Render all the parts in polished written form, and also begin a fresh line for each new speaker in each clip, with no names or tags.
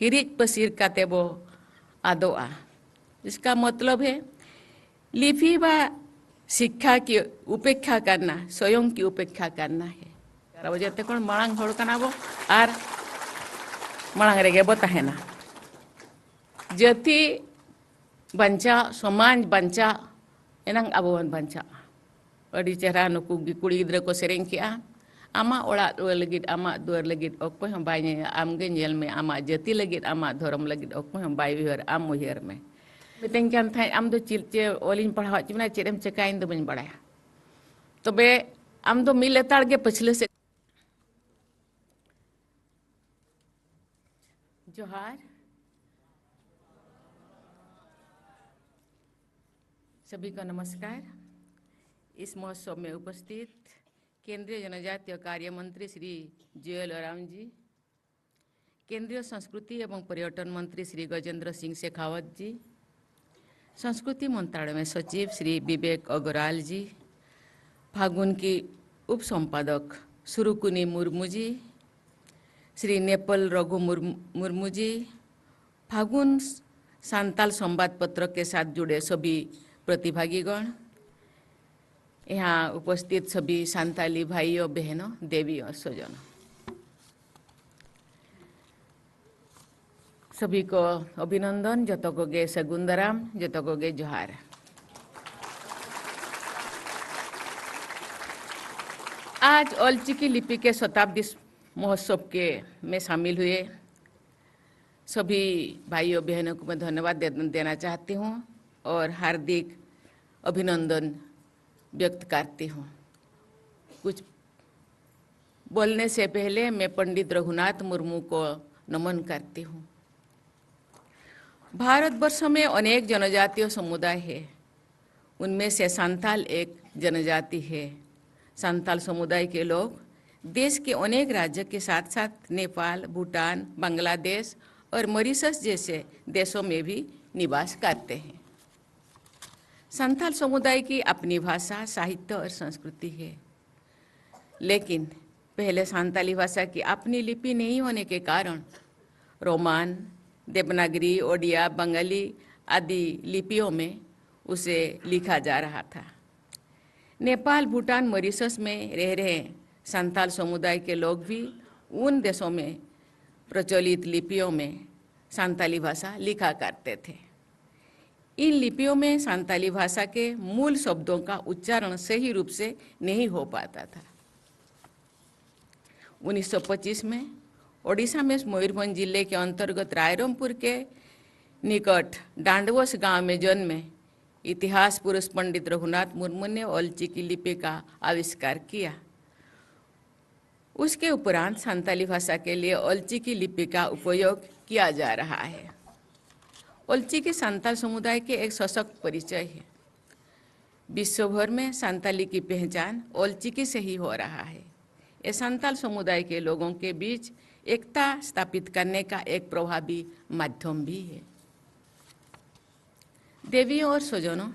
हिरिज पसीर काते बो आदोआ। इसका मतलब है लिपि व शिक्षा की उपेक्षा करना, स्वयं की उपेक्षा करना है। अब जते कोन मांग होड़ कना बो आर मांग रेगे बो तहेना जाति बंचा समाज बंचा एनंग अबोन बंचा अड़ी चेहरा नुकु कुड़ी गिद्रा को सेरेंग किया आमा ओड़ा दुआर लगिद आमा दुआर लगिद ओको हम बाय ने आमगे नेल में आमा जाति लगिद आमा धर्म लगिद ओको हम बाय उहर आम उहर में मितें kan थाई आम दो चिलचे ओलिन पढ़ावा चिमना चेरम चेकाइन दो बन बड़ाया तबे आम दो मिल लेताड़ के पछले से जोहार सभी को नमस्कार। इस महोत्सव में उपस्थित केंद्रीय जनजातीय कार्य मंत्री श्री जुएल ओराम जी, केंद्रीय संस्कृति एवं पर्यटन मंत्री श्री गजेंद्र सिंह शेखावत जी, संस्कृति मंत्रालय में सचिव श्री विवेक अग्रवाल जी, फागुन की उप संपादक सुरुकुनी मुर्मू जी, श्री नेपाल रघु मुर्मू जी, फागुन सांताल संवाद पत्र के साथ जुड़े सभी प्रतिभागीगण, यहाँ उपस्थित सभी सांताली भाइयों बहनों, देवी और स्वजनों, सभी को अभिनंदन, जतो को गे सगुंदराम, जतो को गे जोहार। आज ऑलचिकी लिपि के शताब्दी महोत्सव के में शामिल हुए सभी भाइयों बहनों को मैं धन्यवाद देना चाहती हूँ और हार्दिक अभिनंदन व्यक्त करती हूँ। कुछ बोलने से पहले मैं पंडित रघुनाथ मुर्मू को नमन करती हूँ। भारतवर्ष में अनेक जनजातीय समुदाय है, उनमें से सांताल एक जनजाति है। सांताल समुदाय के लोग देश के अनेक राज्यों के साथ साथ नेपाल, भूटान, बांग्लादेश और मॉरिशस जैसे देशों में भी निवास करते हैं। सांताल समुदाय की अपनी भाषा, साहित्य और संस्कृति है, लेकिन पहले सांताली भाषा की अपनी लिपि नहीं होने के कारण रोमान, देवनागरी, ओडिया, बंगाली आदि लिपियों में उसे लिखा जा रहा था। नेपाल, भूटान, मॉरिशस में रह रहे सांताल समुदाय के लोग भी उन देशों में प्रचलित लिपियों में सांताली भाषा लिखा करते थे। इन लिपियों में सांताली भाषा के मूल शब्दों का उच्चारण सही रूप से नहीं हो पाता था। 1925 में ओडिशा में मयूरभंज जिले के अंतर्गत रायरंगपुर के निकट डांडवस गांव में जन्मे इतिहास पुरुष पंडित रघुनाथ मुर्मू ने ऑलचिकी लिपि का आविष्कार किया। उसके उपरांत सांताली भाषा के लिए ऑलचिकी लिपि का उपयोग किया जा रहा है। ऑलचिकी सांताल समुदाय के एक सशक्त परिचय है। विश्व भर में सांताली की पहचान ऑलचिकी से ही हो रहा है। ये सांताल समुदाय के लोगों के बीच एकता स्थापित करने का एक प्रभावी माध्यम भी है। देवियों और स्वजनों,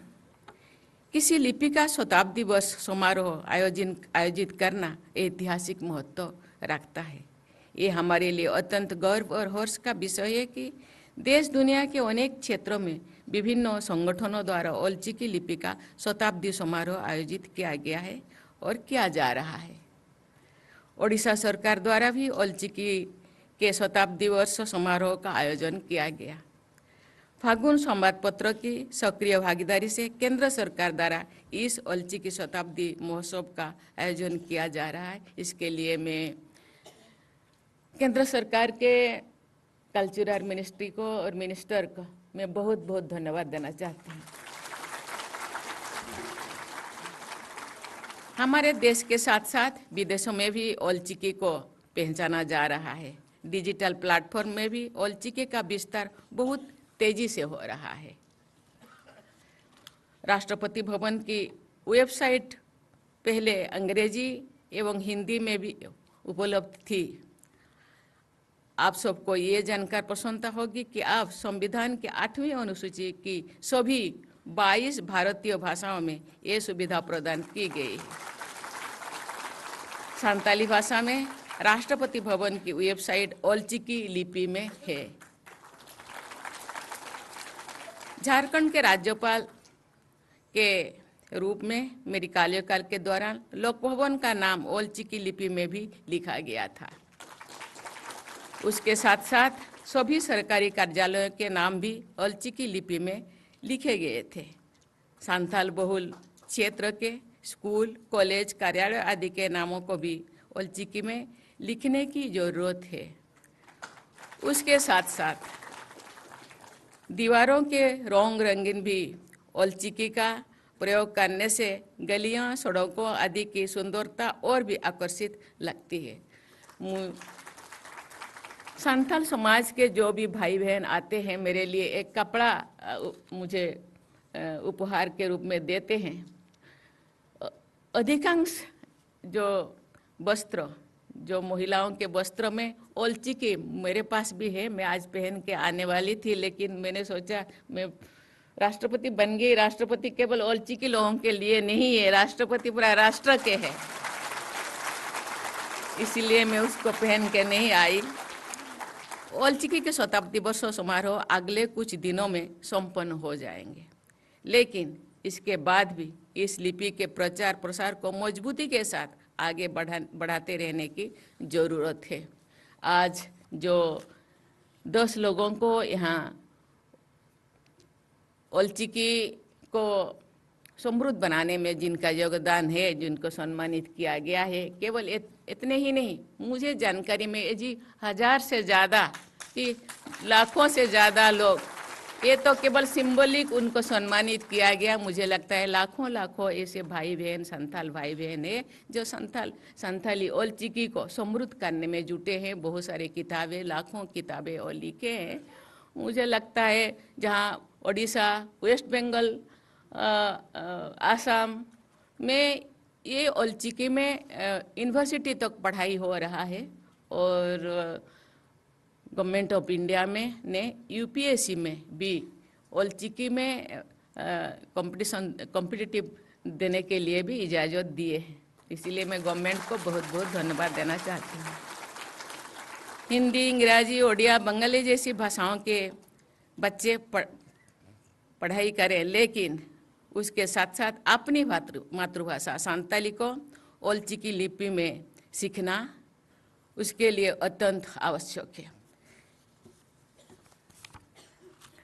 किसी लिपि का शताब्दी वर्ष समारोह आयोजित करना ऐतिहासिक महत्व रखता है। ये हमारे लिए अत्यंत गर्व और हर्ष का विषय है कि देश दुनिया के अनेक क्षेत्रों में विभिन्न संगठनों द्वारा ऑलचिकी लिपि का शताब्दी समारोह आयोजित किया गया है और किया जा रहा है। ओडिशा सरकार द्वारा भी ऑलचिकी के शताब्दी वर्ष समारोह का आयोजन किया गया। फागुन संवाद पत्र की सक्रिय भागीदारी से केंद्र सरकार द्वारा इस ऑलचिकी शताब्दी महोत्सव का आयोजन किया जा रहा है। इसके लिए मैं केंद्र सरकार के कल्चरल मिनिस्ट्री को और मिनिस्टर को मैं बहुत बहुत धन्यवाद देना चाहती हूँ। हमारे देश के साथ साथ विदेशों में भी ऑलचिकी को पहचाना जा रहा है। डिजिटल प्लेटफॉर्म में भी ऑलचिकी का विस्तार बहुत तेजी से हो रहा है। राष्ट्रपति भवन की वेबसाइट पहले अंग्रेजी एवं हिंदी में भी उपलब्ध थी। आप सबको ये जानकर प्रसन्नता होगी कि अब संविधान के 8वीं अनुसूची की सभी 22 भारतीय भाषाओं में ये सुविधा प्रदान की गई है। सांताली भाषा में राष्ट्रपति भवन की वेबसाइट ऑलचिकी लिपि में है। झारखंड के राज्यपाल के रूप में मेरी कार्यकाल के दौरान लोक भवन का नाम ओलचिकी लिपि में भी लिखा गया था। उसके साथ साथ सभी सरकारी कार्यालयों के नाम भी ओलचिकी लिपि में लिखे गए थे। संथाल बहुल क्षेत्र के स्कूल, कॉलेज, कार्यालय आदि के नामों को भी ओलचिकी में लिखने की जरूरत है। उसके साथ साथ दीवारों के रंग रंगीन भी ओलचिकी का प्रयोग करने से गलियां, सड़कों आदि की सुंदरता और भी आकर्षित लगती है। संथाल समाज के जो भी भाई बहन आते हैं, मेरे लिए एक कपड़ा मुझे उपहार के रूप में देते हैं। अधिकांश जो वस्त्र, जो महिलाओं के वस्त्र में ओलचिकी मेरे पास भी है। मैं आज पहन के आने वाली थी, लेकिन मैंने सोचा मैं राष्ट्रपति बन गई। राष्ट्रपति केवल ओलचिकी लोगों के लिए नहीं है, राष्ट्रपति पूरा राष्ट्र के है, इसीलिए मैं उसको पहन के नहीं आई। ओलचिकी के शताब्दी वर्ष समारोह अगले कुछ दिनों में संपन्न हो जाएंगे, लेकिन इसके बाद भी इस लिपि के प्रचार प्रसार को मजबूती के साथ आगे बढ़ाते रहने की जरूरत है। आज जो 10 लोगों को यहाँ ओलचिकी को समृद्ध बनाने में जिनका योगदान है, जिनको सम्मानित किया गया है, केवल इतने ही नहीं, मुझे जानकारी में जी 1000 से ज़्यादा कि लाखों से ज़्यादा लोग, ये तो केवल सिंबलिक उनको सम्मानित किया गया। मुझे लगता है लाखों लाखों ऐसे भाई बहन, संथाल भाई बहन है जो संथाली ओलचिकी को समृद्ध करने में जुटे हैं। बहुत सारी किताबें, लाखों किताबें और लिखे हैं। मुझे लगता है जहाँ ओडिशा, वेस्ट बंगाल, आसाम में ये ओलचिकी में यूनिवर्सिटी तक पढ़ाई हो रहा है, और गवर्नमेंट ऑफ इंडिया में ने यूपीएससी में भी ओलचिकी में कॉम्पिटिटिव देने के लिए भी इजाज़त दिए है। इसीलिए मैं गवर्नमेंट को बहुत बहुत धन्यवाद देना चाहती हूँ। हिंदी, अंग्रेजी, ओडिया, बंगाली जैसी भाषाओं के बच्चे पढ़ाई करें, लेकिन उसके साथ साथ अपनी मातृभाषा संथाली को ओलचिकी लिपि में सीखना उसके लिए अत्यंत आवश्यक है।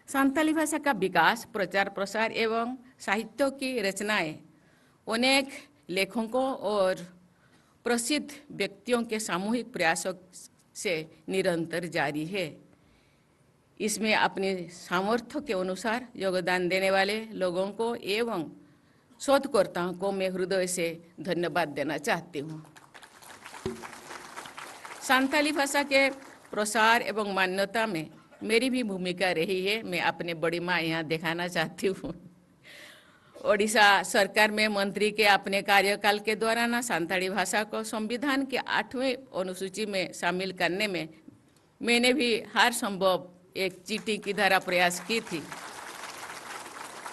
संथाली भाषा का विकास, प्रचार प्रसार एवं साहित्य की रचनाएं अनेक लेखकों और प्रसिद्ध व्यक्तियों के सामूहिक प्रयासों से निरंतर जारी है। इसमें अपने सामर्थ्य के अनुसार योगदान देने वाले लोगों को एवं शोधकर्ताओं को मैं हृदय से धन्यवाद देना चाहती हूँ। संथाली भाषा के प्रसार एवं मान्यता में मेरी भी भूमिका रही है। मैं अपने बड़ी माँ यहाँ दिखाना चाहती हूँ। ओडिशा सरकार में मंत्री के अपने कार्यकाल के दौरान संथाली भाषा को संविधान के 8वें अनुसूची में शामिल करने में मैंने भी हर संभव एक चीटी की धारा प्रयास की थी।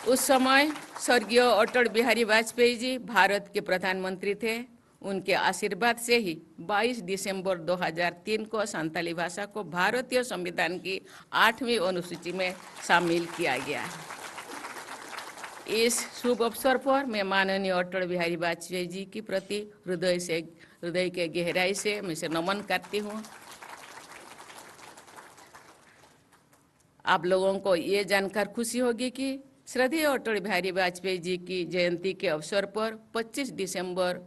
उस समय स्वर्गीय अटल बिहारी वाजपेयी जी भारत के प्रधानमंत्री थे। उनके आशीर्वाद से ही 22 दिसंबर 2003 को संथाली भाषा को भारतीय संविधान की 8वीं अनुसूची में शामिल किया गया है। इस शुभ अवसर पर मैं माननीय अटल बिहारी वाजपेयी जी की प्रति हृदय के गहराई से मैं इसे नमन करती हूँ। आप लोगों को ये जानकर खुशी होगी कि श्रद्धेय अटल बिहारी वाजपेयी जी की जयंती के अवसर पर 25 दिसंबर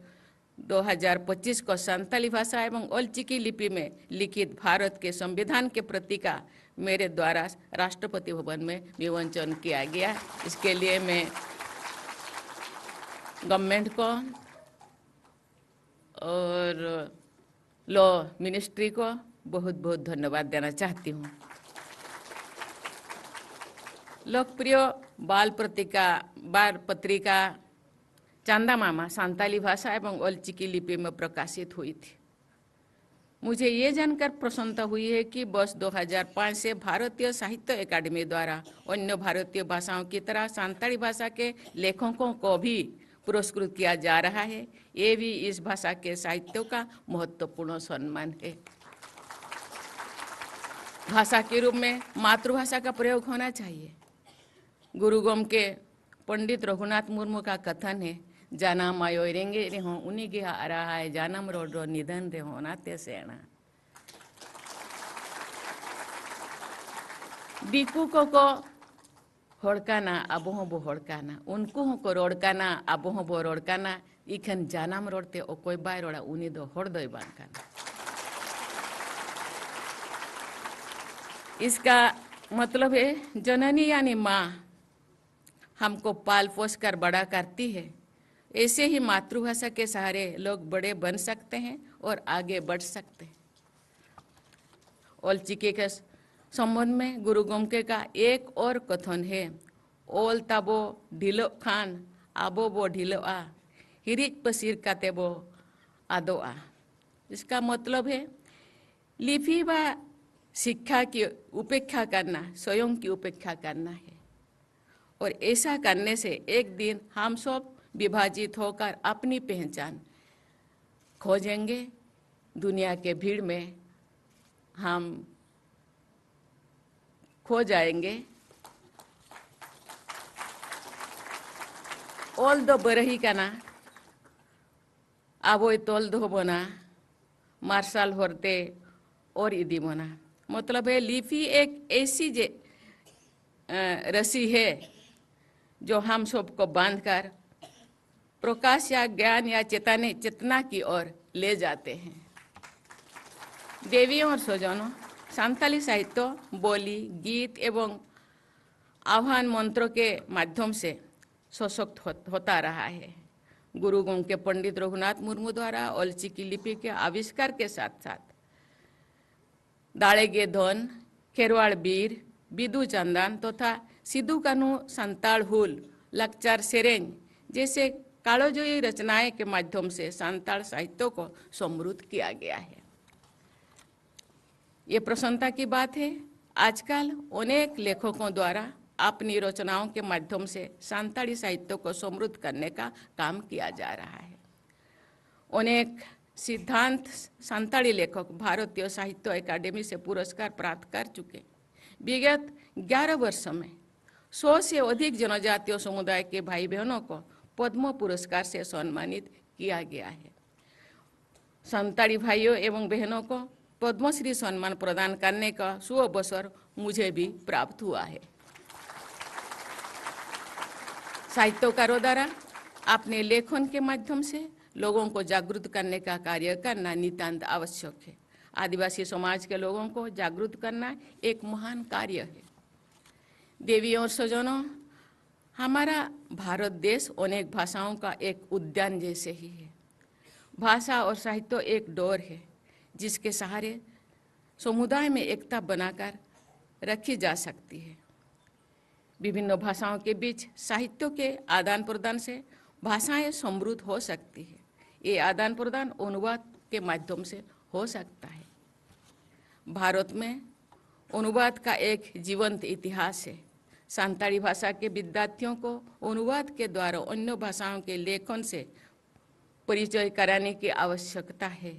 2025 को संथाली भाषा एवं ओलचिकी लिपि में लिखित भारत के संविधान के पत्रिका मेरे द्वारा राष्ट्रपति भवन में विमोचन किया गया। इसके लिए मैं गवर्नमेंट को और लॉ मिनिस्ट्री को बहुत बहुत धन्यवाद देना चाहती हूँ। लोकप्रिय बाल पत्रिका चंदा मामा संथाली भाषा एवं ओलचिकी लिपि में प्रकाशित हुई थी। मुझे ये जानकर प्रसन्नता हुई है कि वर्ष 2005 से भारतीय साहित्य अकादमी द्वारा अन्य भारतीय भाषाओं की तरह संथाली भाषा के लेखकों को भी पुरस्कृत किया जा रहा है। ये भी इस भाषा के साहित्य का महत्वपूर्ण सम्मान है। भाषा के रूप में मातृभाषा का प्रयोग होना चाहिए। गुरु गोमके पंडित रघुनाथ मुर्मू का कथन है, जानाम आयो रेंगे रे हों उन्हीं के आ रहा है जानम रोड रो निधन रे हों नाते सेना। दिकू को होड़काना अब हों बो होड़काना, उनको हों को रोड़काना अब हों बो रोड़काना, इखन जानम रोडते ओ कोई बाय रोड़ा उन्हीं दो होड़ दो बांकाना। इसका मतलब है जननी यानी माँ हमको पाल पोस कर बड़ा करती है, ऐसे ही मातृभाषा के सहारे लोग बड़े बन सकते हैं और आगे बढ़ सकते हैं। ओलचिकी के संबंध में गुरु गोमके का एक और कथन है, ओल ताबो ढिलो खान आबो बो ढिलो आ हिरिज पसीर काते बो आदो आ। इसका मतलब है लिपि व शिक्षा की उपेक्षा करना स्वयं की उपेक्षा करना है, और ऐसा करने से एक दिन हम सब विभाजित होकर अपनी पहचान खोजेंगे। दुनिया के भीड़ में हम खो जाएंगे। ओल दो बरही काना आबोय तोल दो बोना मार्शल होरते और इदी बोना। मतलब है लिपि एक ऐसी रस्सी है जो हम सबको बांधकर प्रकाश या ज्ञान या चेतना की ओर ले जाते हैं। देवियों और स्वजनों, संताली साहित्य बोली, गीत एवं आह्वान मंत्रों के माध्यम से सशक्त होता रहा है। गुरु गोमके पंडित रघुनाथ मुर्मू द्वारा ओलचिकी लिपि के आविष्कार के साथ साथ दाड़ेगे धन, खेरवाड़ बीर, बिदु चंदन तथा सिद्धू कानू संताल हुल, लक्चर सेरेंज जैसे कालोजयी रचनाएं के माध्यम से संताल साहित्य को समृद्ध किया गया है। ये प्रसन्नता की बात है, आजकल अनेक लेखकों द्वारा अपनी रचनाओं के माध्यम से संताली साहित्य को समृद्ध करने का काम किया जा रहा है। अनेक सिद्धांत संताली लेखक भारतीय साहित्य अकादमी से पुरस्कार प्राप्त कर चुके। विगत 11 वर्षों में 100 से अधिक जनजातीय समुदाय के भाई बहनों को पद्म पुरस्कार से सम्मानित किया गया है। संताली भाइयों एवं बहनों को पद्मश्री सम्मान प्रदान करने का सुअवसर मुझे भी प्राप्त हुआ है। साहित्यकारों द्वारा अपने लेखन के माध्यम से लोगों को जागरूक करने का कार्य करना नितांत आवश्यक है। आदिवासी समाज के लोगों को जागरूक करना एक महान कार्य है। देवियों और स्वजनों, हमारा भारत देश अनेक भाषाओं का एक उद्यान जैसे ही है। भाषा और साहित्य एक डोर है जिसके सहारे समुदाय में एकता बनाकर रखी जा सकती है। विभिन्न भाषाओं के बीच साहित्य के आदान प्रदान से भाषाएं समृद्ध हो सकती है। ये आदान प्रदान अनुवाद के माध्यम से हो सकता है। भारत में अनुवाद का एक जीवंत इतिहास है। संताली भाषा के विद्यार्थियों को अनुवाद के द्वारा अन्य भाषाओं के लेखन से परिचय कराने की आवश्यकता है।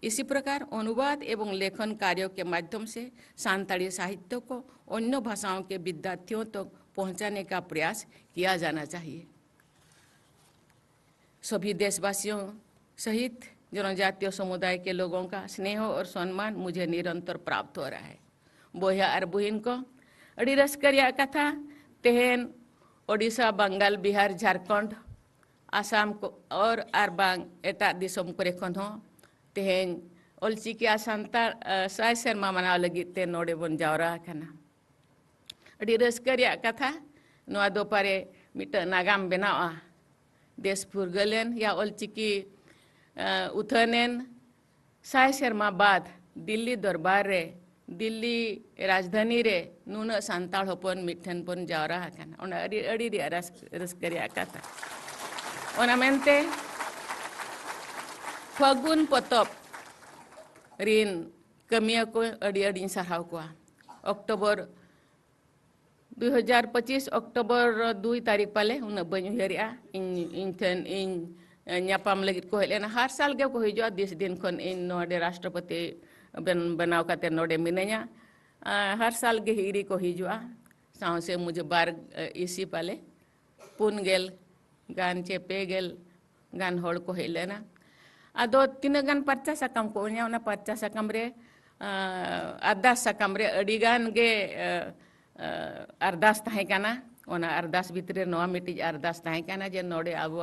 इसी प्रकार अनुवाद एवं लेखन कार्यों के माध्यम से संताली साहित्य को अन्य भाषाओं के विद्यार्थियों तक तो पहुंचाने का प्रयास किया जाना चाहिए। सभी देशवासियों सहित जनजातीय समुदाय के लोगों का स्नेह और सम्मान मुझे निरंतर प्राप्त हो रहा है। बोया और बुहिन को अड़ी रस्करिया कथा तेहन ओडिशा, बंगाल, बिहार, झारखंड, आसाम को और बांग एटा दिसम करे खन हो तेहन ओलचिकी सानताल साय सेरमा मनाव लगी ते नोडे बन जावरा खाना। अड़ी रस्करिया कथा नोआ दोपारे मिट नागाम बनावा देश फुरगलेन या ओलचिकी उथनेन साय सेरमा बाद दिल्ली दरबार रे दिल्ली राजधानी रे नुना सानताल होपन मिठन पन जावरा खाना ओना अड़ी अड़ी रस्करिया कथा ओना मेनते फगुन पतप रिन कमिया को अड़ी अड़ी सराव को अक्टोबर 2025 अक्टोबर 2 तारीख पाले उन बन उहरिया इन ᱧᱟᱯᱟᱢ ᱞᱟᱹᱜᱤᱫ को हेलेना। हर साल के को हिजुआ 10 दिन खन इन नोडे राष्ट्रपति बनाव काते नोडे मिनैया हर साल के हिरी को हिजुआ सावसे मुझे बार इसी पाले पुन गेल गान चे पे गेल गान होड़ को हेलेना आदो तीन गान पर्चा सकम को उन्या पर्चा सकम रे अरदास सकम रे अड़ी गान गे अरदास ताहे काना ओना अरदास भितरे नोआ मिटी अरदास ताहे काना जे नोडे अब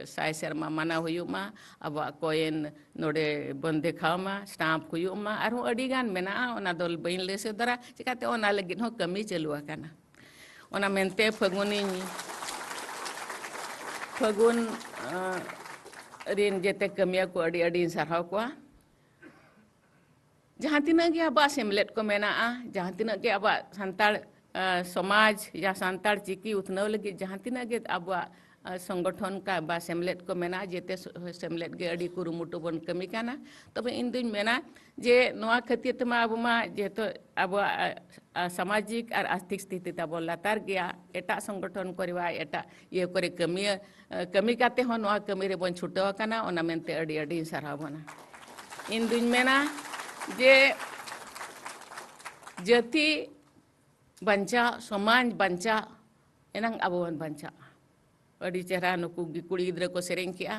साय शर्मा माना हुयुमा अब कोयन नोडे बन देखावमा स्टाम्प हुयुमा आरो अड़ी गान मेना ओना दोल बइन लेसे दरा चिकाते ओना लगिन हो कमी चलुआ काना ओना मेनते फगुन रिन जेते कमिया को अड़ी अड़ी सरहाव को जहाँ तीना के अब सेमलेट को मेना जहाँ तीना के अब संताल समाज या संताल चिकी उतनव लगी जहाँ तीना के अब संगठन का बा सेमलेट को मेना जेते सेमलेट के अड़ी कुरुमुटु बन कमी काना तबे इन दिन मेना जे नोआ खतिर तमा अब मा जेतो अब सामाजिक और आर्थिक स्थिति तब लातार गया एटा संगठन करवा एटा ये करे कमी काते हो नोआ कमी रे बन छुटो काना ओना मेनते अड़ी अड़ी सरहाव बना इन दिन मेना जे जाति बंचा समाज बंचा एनंग अबोन बंचा अड़ी चेहरा नुकु कुड़ी गिद्रा को सेरेंग किया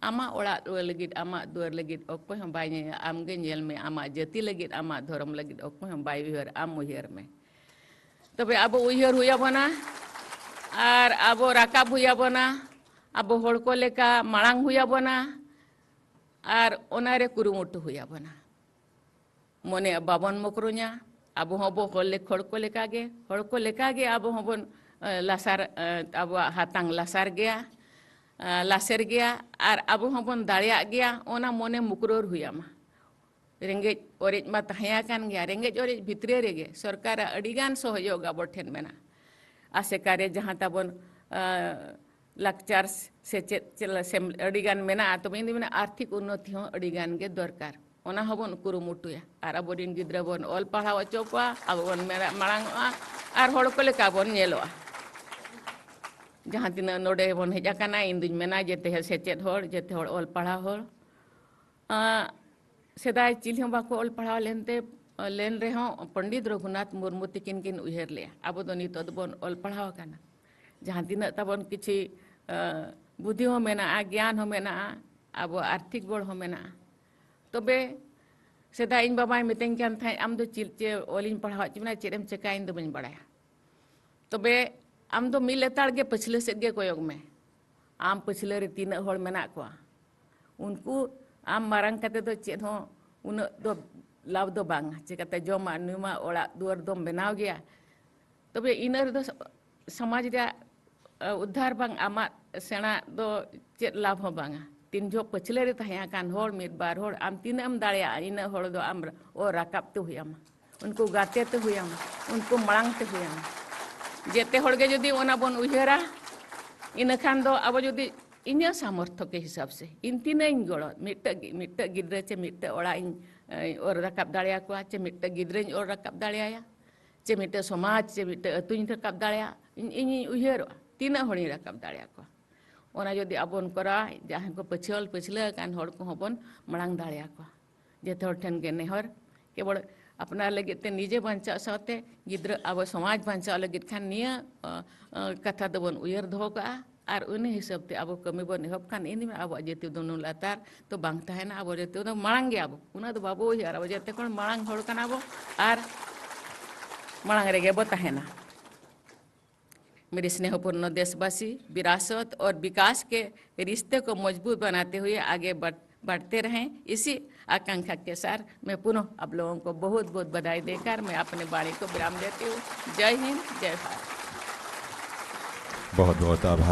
आमा ओड़ा दुआर लगित आमा दुआर लगित ओको हम बाय आमगे नेल में आमा जाति लगित आमा धर्म लगित ओको हम बाय उहर आम उहर में तबे अबो उहर हुया बना और अबो राकाब हुया बना अबो होड़ को लेका मांग हुया बना और ओनारे कुरुमुटु हुया बना मने बाबन मकरुnya अब हबो होले खोड़ को लेका गे अब हबन लासार अब हातांग लासार गया लासेर गया और अब हबन दाड़िया गया ओना मने मुकरोर हुया मा रेंगेज ओरेज मा तहया कान गया रेंगेज ओरेज भितरे रेगे सरकार अड़ीगान सहयोग अब ठेन मेना आसे कार्य जहाँ तबन लाकचार से अड़ीगान मेना तो इन मेना आर्थिक उन्नति हो अड़ीगान गे दरकार ओना हबन कुरुमुटुया और अबोदिन गिद्रा बन ऑल पढ़ाव चोपा अब बन मेरा मांगोआ और होड़ को लेका बन नेलोआ जहाँ तीन नोडे बन हेजा काना इन दिन मेना जेते सेचेद होड़ जेते होड़ ऑल पढ़ाव होड़ सेदाय चिल हम बाको ऑल पढ़ाव लेनते लेन रे हो पंडित रघुनाथ मुर्मू तिकिन किन उहेर ले अब तो नितो बन ऑल पढ़ाव काना जहाँ तीन तबन किछि बुद्धि हो मेना ज्ञान हो मेना अब आर्थिक बड़ हो मेना तबे सेदा इन बाबा मितें कान थाय आम दो चिलचे ओलिन पढ़ाव चिमना चेरेम चेका इन दो बन बड़ाया तबे आम दो मिल लेताड़ गे पछले सेद गे कोयोग में आम पछले रे तीन होड़ मेना को उनको आम मारंग कते दो चेद हो उन दो लाभ दो बांग चिकाते जमा नुमा ओड़ा दुआर दो बनाव गया तबे इनर दो समाज रे उद्धार बांग आमा सेना दो चेद लाभ हो बांगा तीन जो पछले रे तहया कान होड़ मिद बार होड़ आम तीन आम दाड़िया इन होड़ दो आम ओ राकाब तो हुयामा उनको गाते तो हुयामा उनको मांग तो हुयामा जेते होड़ गे जदी ओना बन उहरा इन खान दो अब जदी इन सामर्थ्य के हिसाब से इन तीन इन गड़ो मिट्ट गिद्रे चे मिट्ट ओड़ा इन और राकाब दाड़िया को चे मिट्ट गिद्रे और राकाब दाड़िया चे मिट्ट समाज चे मिट्ट अतुन राकाब दाड़िया इन उहर तीन होड़ी राकाब दाड़िया को ओना जदि आबन करा जहाँ को पछले कान होड़ को हबन मांग दाड़िया को जेते होड़ ठेन गे नेहर केवल अपना लगित ते निजे बंचा साथे गिद्र अब समाज बंचा लगित खान निया कथा दबन उयर दो का और उन हिसाब ते अब कमी बन एहब खान इन अब जेते दोनों लातार तो बांग तहना अब जेते दो मांग गे अब उना दो बाबू यार अब जेते कोन मांग होड़ काना अब और मांग रेगे बो तहना मेरे स्नेहपूर्ण देशवासी विरासत और विकास के रिश्ते को मजबूत बनाते हुए आगे बढ़ते रहें इसी आकांक्षा के साथ मैं पुनः आप लोगों को बहुत बहुत बधाई देकर मैं अपने वाणी को विराम देती हूँ। जय हिंद, जय भारत।
बहुत बहुत आभार।